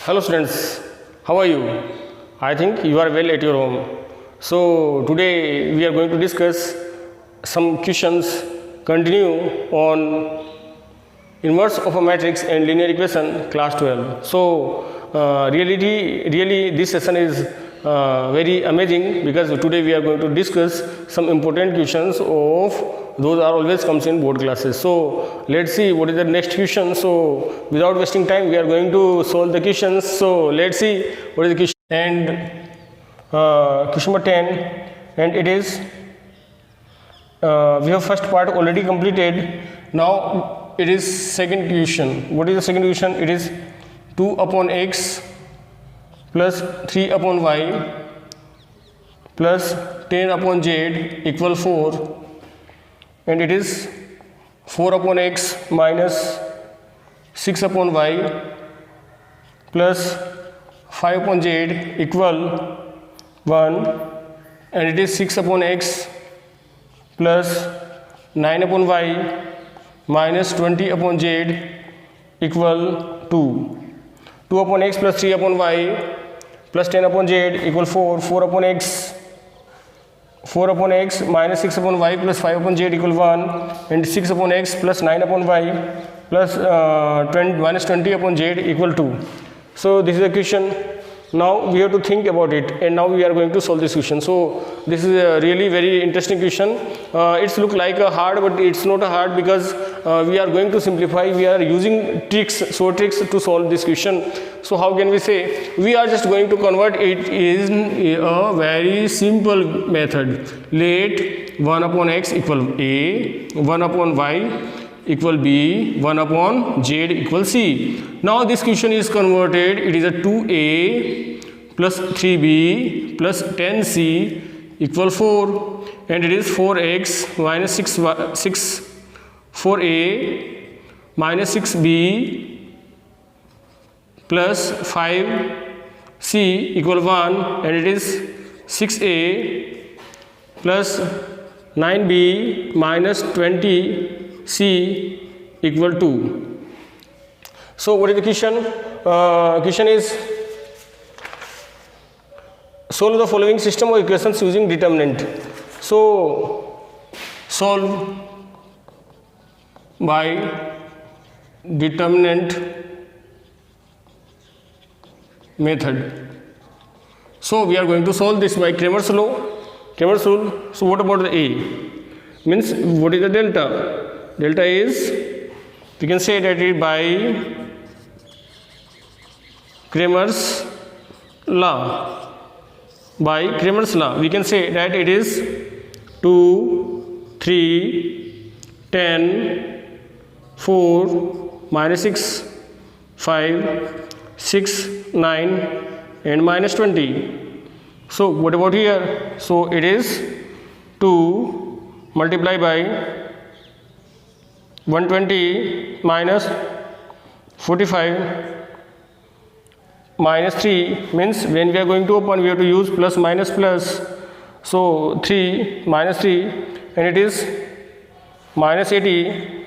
Hello students, how are you? I think you are well at your home. So today we are going to discuss some questions, continue on inverse of a matrix and linear equation class 12. So really this session is very amazing because today we are going to discuss some important questions of those are always comes in board classes. So let's see what is the next question. So without wasting time we are going to solve the questions. So let's see what is the question. And question number 10, and it is we have first part already completed. Now it is second question. What is the second question? It is 2 upon x plus 3 upon y plus 10 upon z equal 4, and it is 4 upon x minus 6 upon y plus 5 upon z equal 1, and it is 6 upon x plus 9 upon y minus 20 upon z equal 2. 2 upon x plus 3 upon y plus 10 upon z equal 4. 4 upon x minus 6 upon y plus 5 upon z equal 1, and 6 upon x plus 9 upon y plus minus 20 upon z equal 2. So this is a question. Now we have to think about it, and now we are going to solve this question. So this is a really very interesting question. It's look like a hard, but it's not a hard because we are going to simplify. We are using tricks to solve this question. So how can we say? We are just going to convert it in a very simple method. Let 1 upon x equal a, 1 upon y equal b, 1 upon z equal c. Now this question is converted. It is a 2a plus 3b plus 10c equal 4, and it is 4x minus 4a minus 6b plus 5c equal 1, and it is 6a plus 9b minus 20c equal 2. So what is the question? Question is solve the following system of equations using determinant. So solve by determinant method. So we are going to solve this by Cramer's law. Cramer's rule. So what about the a? Means what is the delta? Delta is, we can say that it by Cramer's law. By Cramer's law, we can say that it is 2, 3, 10, 4, minus 6, 5, 6, 9, and minus 20. So what about here? So it is 2 multiplied by 120 minus 45 minus 3, means when we are going to open we have to use plus minus plus. So 3 minus 3, and it is minus 80,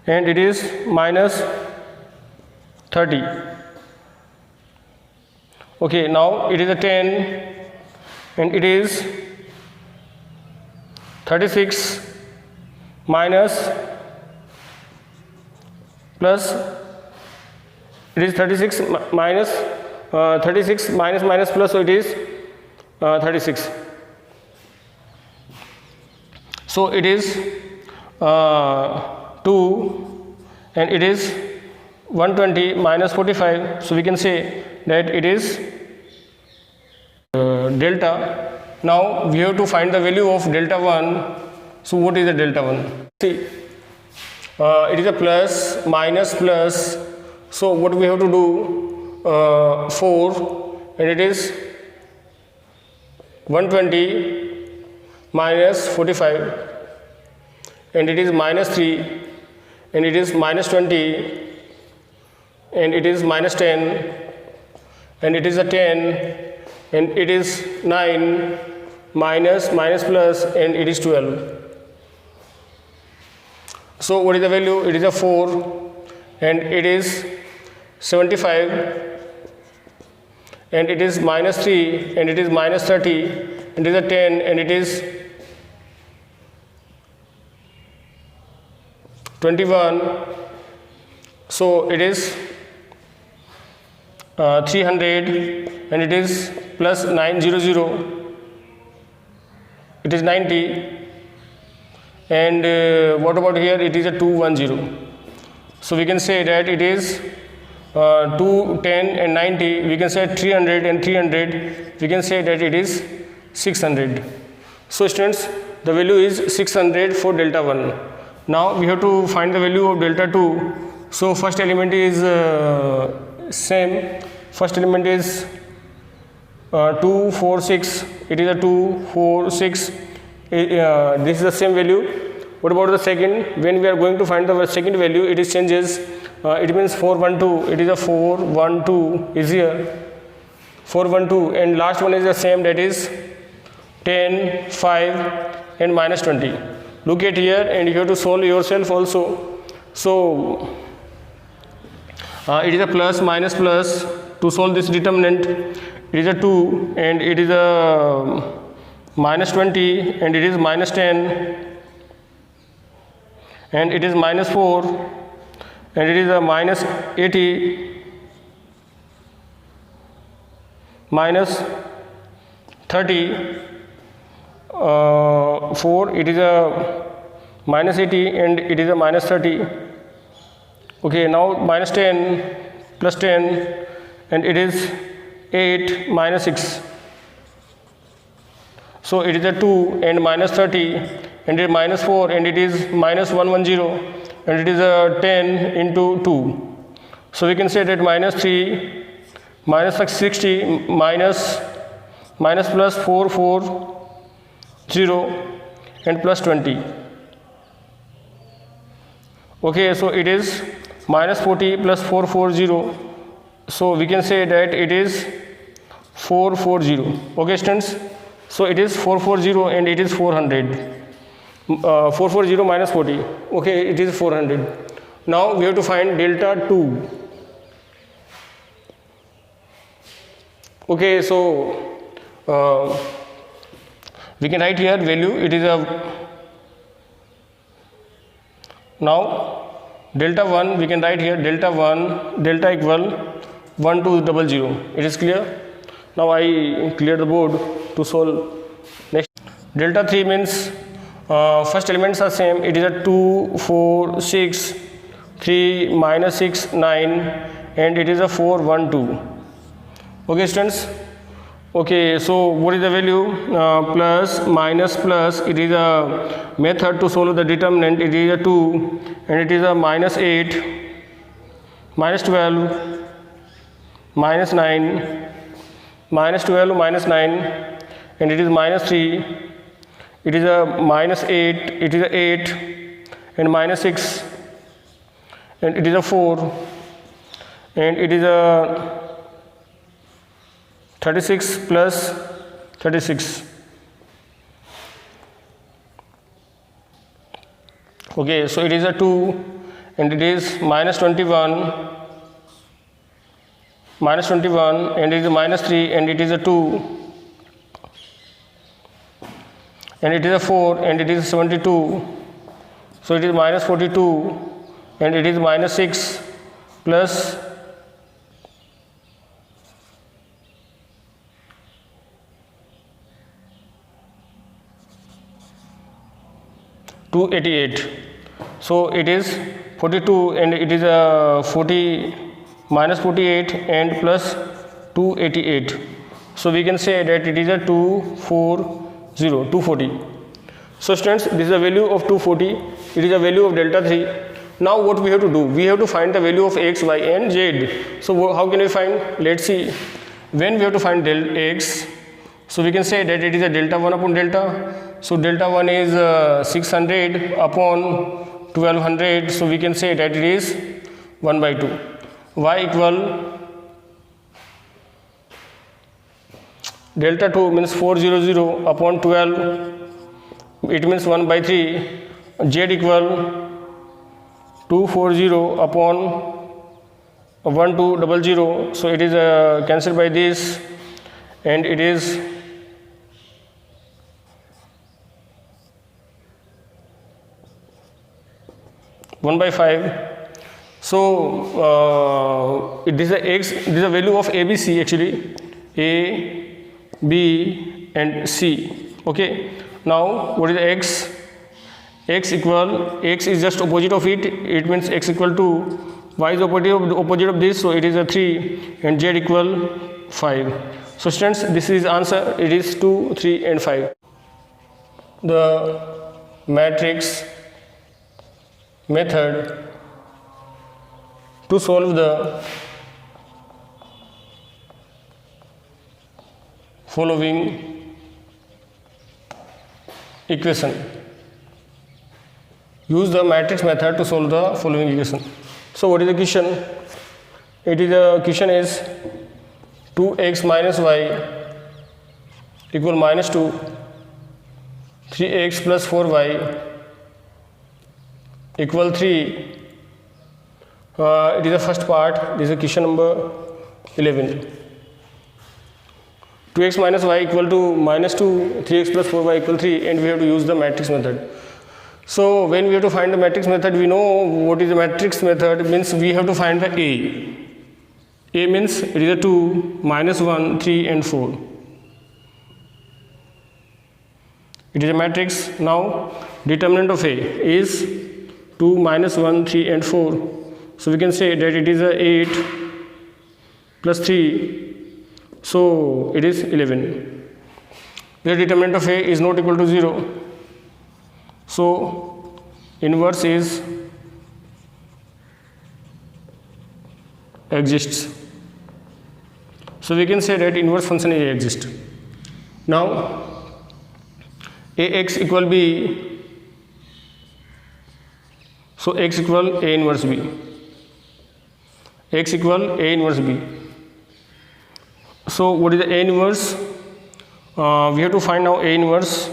and it is minus 30. Okay, now it is a 10, and it is 36 minus plus, it is 36 minus 36 minus minus plus, so it is 36. So it is 2, and it is 120 minus 45. So we can say that it is delta. Now we have to find the value of delta 1. So what is the delta 1? See, it is a plus, minus, plus. So what we have to do? 4, and it is 120 minus 45, and it is minus 3, and it is minus 20, and it is minus 10, and it is a 10, and it is 9, minus, minus, plus, and it is 12. So what is the value? It is a 4, and it is 75, and it is minus 3, and it is minus 30, and it is a 10, and it is 21. So it is 300, and it is plus 900, it is 90, and what about here? It is a 210. So we can say that it is 2, 10 and 90. We can say 300 and 300. We can say that it is 600. So students, the value is 600 for delta 1. Now we have to find the value of delta 2. So first element is same. First element is 2, 4, 6. It is a 2, 4, 6. This is the same value. What about the second? When we are going to find the second value, it is changes. It means 412. It is a 412 is here. 412, and last one is the same, that is 10, 5 and minus 20. Look at here, and you have to solve yourself also. So it is a plus, minus, plus. To solve this determinant, it is a 2, and it is a minus 20, and it is minus 10, and it is minus 4, and it is a minus 80, minus 30, 4, it is a minus 80, and it is a minus 30. Okay, now minus 10 plus 10, and it is 8 minus 6. So it is a 2 and minus 30, and it is minus 4, and it is minus 110, and it is a 10 into 2. So we can say that minus 3, minus 60, minus plus 440, and plus 20. Okay, so it is minus 40 plus 440. So we can say that it is 440. Okay, students. So it is 440, and it is 400. 440 minus 40. Okay, it is 400. Now we have to find delta 2. Okay, so we can write here value. It is a now delta 1. We can write here delta 1, delta equal 1200. It is clear. Now I clear the board to solve. Next, delta 3 means first elements are same. It is a 2, 4, 6, 3, minus 6, 9, and it is a 4, 1, 2. Okay, students. Okay, so what is the value? Plus, minus, plus. It is a method to solve the determinant. It is a 2, and it is a minus 8, minus 12, minus 9, minus 12, minus 9, and it is minus 3. It is a minus 8, it is a 8, and minus 6, and it is a 4, and it is a 36 plus 36. Okay, so it is a 2, and it is minus 21, and it is minus 3, and it is a 2, and it is a 4, and it is 72. So it is minus 42, and it is minus 6 plus 288. So it is 42, and it is a 40 minus 48 and plus 288. So we can say that it is a 240. So students, this is the value of 240. It is a value of delta 3. Now what we have to do? We have to find the value of x, y and z. So how can we find? Let's see. When we have to find del x, so we can say that it is a delta 1 upon delta. So delta 1 is 600 upon 1200. So we can say that it is 1 by 2. Y equal delta 2 means 400 upon 12. It means 1 by 3. Z equal 240 upon 1200, so it is cancelled by this, and it is 1/5. So this is x, this is the value of ABC actually, A, B and C. Okay, now what is the x? X is just opposite of it, it means x equal to, y is opposite of this, so it is a 3, and z equal 5. So students, this is answer, it is 2, 3 and 5. The matrix method to solve the following equation. Use the matrix method to solve the following equation. So what is the question? Question is 2x minus y equal minus 2, 3x plus 4y equal 3. It is the first part. This is question number 11. 2x minus y equal to minus 2, 3x plus 4y equal 3, and we have to use the matrix method. So when we have to find the matrix method, we know what is the matrix method, means we have to find the A. A means it is a 2, minus 1, 3 and 4. It is a matrix. Now determinant of A is 2, minus 1, 3 and 4. So we can say that it is a 8 plus 3, so it is 11. The determinant of A is not equal to 0. So inverse is exists. So we can say that inverse function A exists. Now Ax equal B, so x equal A inverse B. X equal A inverse B. So what is the A inverse? We have to find now A inverse,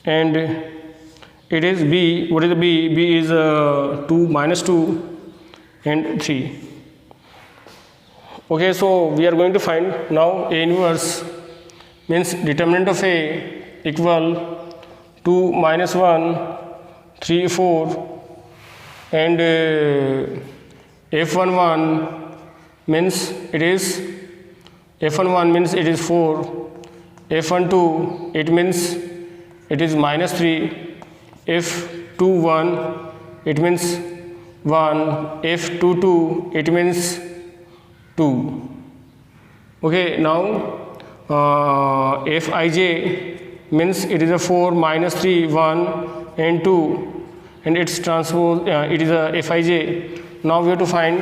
and it is B. What is the B? B is 2, minus 2 and 3. Okay, so we are going to find now A inverse, means determinant of A equal 2, minus 1, 3, 4, and F11 means it is, F11 means it is 4, F12 it means it is minus 3, F21 it means 1, F22 it means 2. Okay, now Fij means it is a 4, minus 3, 1 and 2, and its transpose it is a Fij. Now we have to find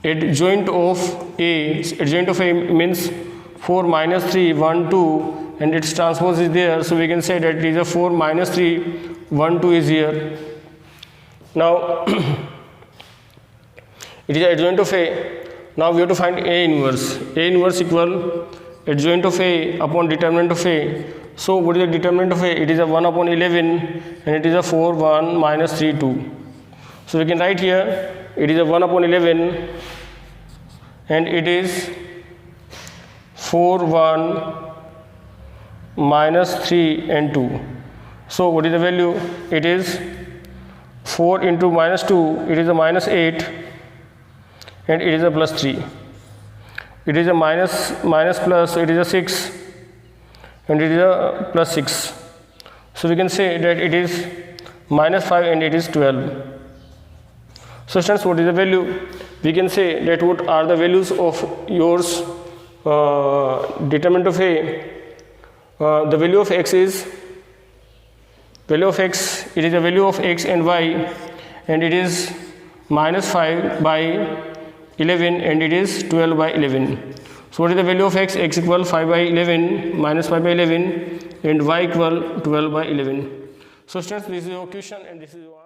adjoint of A. Adjoint of A means 4, minus 3, 1, 2, and its transpose is there, so we can say that it is a 4, minus 3, 1, 2 is here. Now it is adjoint of A. Now we have to find A inverse. A inverse equal adjoint of A upon determinant of A. So what is the determinant of A? It is a 1 upon 11, and it is a 4, 1, minus 3, 2. So we can write here it is a 1 upon 11, and it is 4, 1, minus 3 and 2. So what is the value? It is 4 into minus 2, it is a minus 8, and it is a plus 3. It is a minus plus, so it is a 6, and it is a plus 6. So we can say that it is minus 5 and it is 12. So students, what is the value? We can say that what are the values of yours determinant of A. The value of x is, value of x, it is a value of x and y, and it is minus 5 by 11, and it is 12 by 11. So what is the value of x? X equal 5 by 11, minus 5 by 11, and y equal 12 by 11. So students, this is your question and this is your